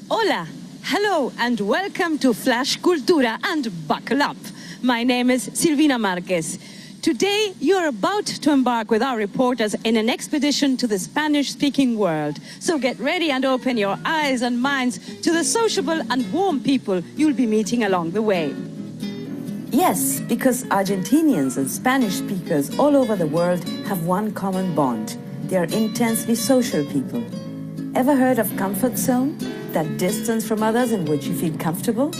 Hola, hello, and welcome to Flash Cultura, and buckle up. My name is Silvina Marquez. Today, you're about to embark with our reporters in an expedition to the Spanish-speaking world. So get ready and open your eyes and minds to the sociable and warm people you'll be meeting along the way. Yes, because Argentinians and Spanish speakers all over the world have one common bond. They are intensely social people. Ever heard of comfort zone? That distance from others in which you feel comfortable?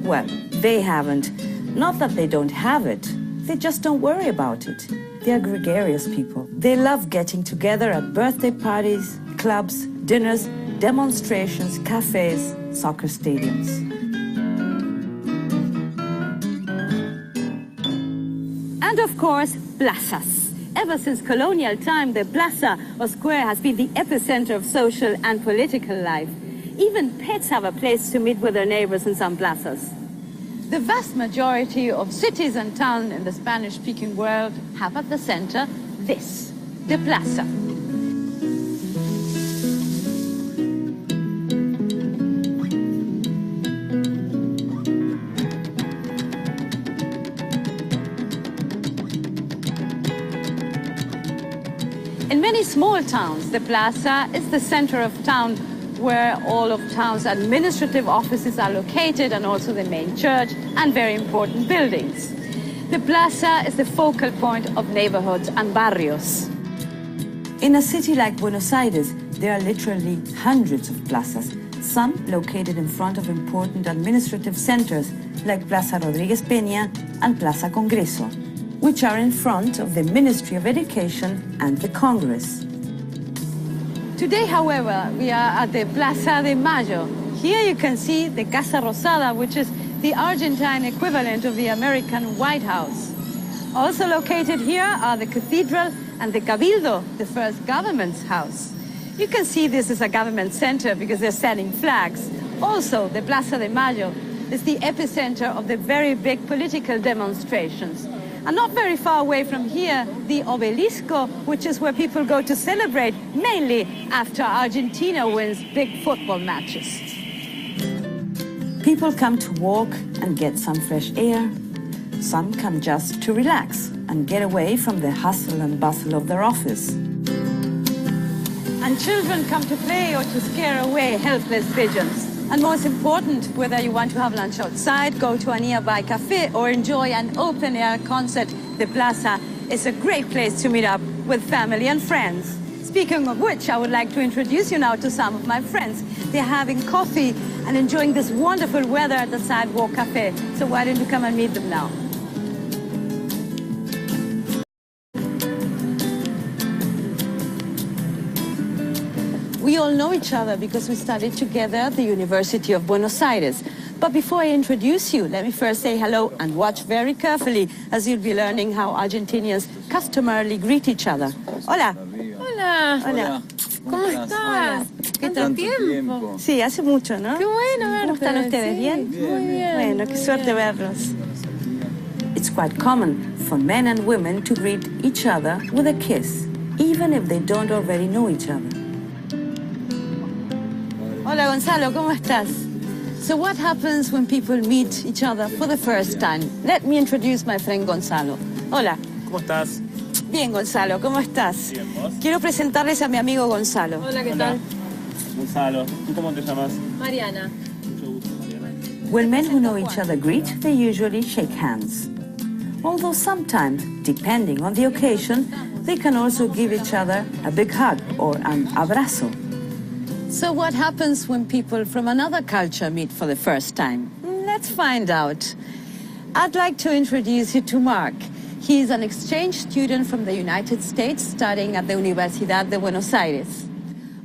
Well, they haven't. Not that they don't have it. They just don't worry about it. They are gregarious people. They love getting together at birthday parties, clubs, dinners, demonstrations, cafes, soccer stadiums. And of course, plazas. Ever since colonial time, the plaza or square has been the epicenter of social and political life. Even pets have a place to meet with their neighbors in some plazas. The vast majority of cities and towns in the Spanish-speaking world have at the center this, the plaza. In many small towns, the plaza is the center of town where all of town's administrative offices are located, and also the main church and very important buildings. The plaza is the focal point of neighborhoods and barrios. In a city like Buenos Aires, there are literally hundreds of plazas, some located in front of important administrative centers like Plaza Rodríguez Peña and Plaza Congreso, which are in front of the Ministry of Education and the Congress. Today, however, we are at the Plaza de Mayo. Here you can see the Casa Rosada, which is the Argentine equivalent of the American White House. Also located here are the cathedral and the Cabildo, the first government's house. You can see this is a government center because they're standing flags. Also, the Plaza de Mayo is the epicenter of the very big political demonstrations. And not very far away from here, the Obelisco, which is where people go to celebrate, mainly after Argentina wins big football matches. People come to walk and get some fresh air. Some come just to relax and get away from the hustle and bustle of their office. And children come to play or to scare away helpless pigeons. And most important, whether you want to have lunch outside, go to a nearby cafe, or enjoy an open-air concert, the plaza is a great place to meet up with family and friends. Speaking of which, I would like to introduce you now to some of my friends. They're having coffee and enjoying this wonderful weather at the Sidewalk Cafe. So why don't you come and meet them now? We all know each other because we studied together at the University of Buenos Aires. But before I introduce you, let me first say hello and watch very carefully as you'll be learning how Argentinians customarily greet each other. Hola. Hola. Hola. ¿Cómo estás? ¿Tanto tiempo? Sí, hace mucho, ¿no? Qué bueno verte. ¿Cómo están ustedes? Sí, ¿Bien? muy bien. Bueno, qué suerte verlos. It's quite common for men and women to greet each other with a kiss, even if they don't already know each other. Hola, Gonzalo, ¿cómo estás? So what happens when people meet each other for the first time? Let me introduce my friend Gonzalo. Hola. ¿Cómo estás? Bien, Gonzalo, ¿cómo estás? Bien, ¿vos? Quiero presentarles a mi amigo Gonzalo. Hola, ¿qué Hola. tal? Gonzalo. ¿Tú cómo te llamas? Mariana. Mucho gusto, Mariana. When men who know each other greet, they usually shake hands. Although sometimes, depending on the occasion, they can also give each other a big hug or an abrazo. So what happens when people from another culture meet for the first time? Let's find out. I'd like to introduce you to Mark. He's an exchange student from the United States studying at the Universidad de Buenos Aires.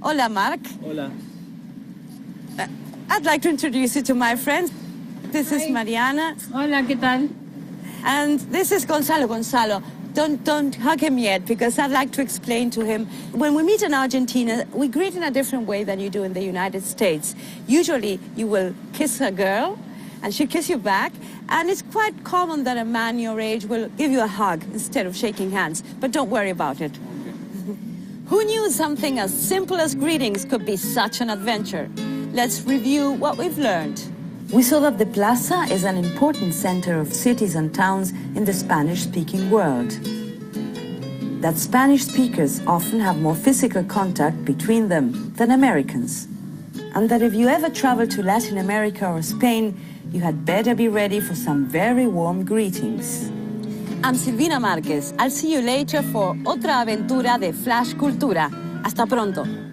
Hola, Mark. Hola. I'd like to introduce you to my friends. This is Mariana, Hola, ¿qué tal? and this is Gonzalo. Gonzalo, don't hug him yet, because I'd like to explain to him. When we meet in Argentina, we greet in a different way than you do in the United States. Usually, you will kiss a girl, and she'll kiss you back. And it's quite common that a man your age will give you a hug instead of shaking hands. But don't worry about it. Who knew something as simple as greetings could be such an adventure? let's review what we've learned. We saw that the plaza is an important center of cities and towns in the Spanish-speaking world. That Spanish speakers often have more physical contact between them than Americans. And that if you ever travel to Latin America or Spain, you had better be ready for some very warm greetings. I'm Silvina Márquez. I'll see you later for otra aventura de Flash Cultura. Hasta pronto.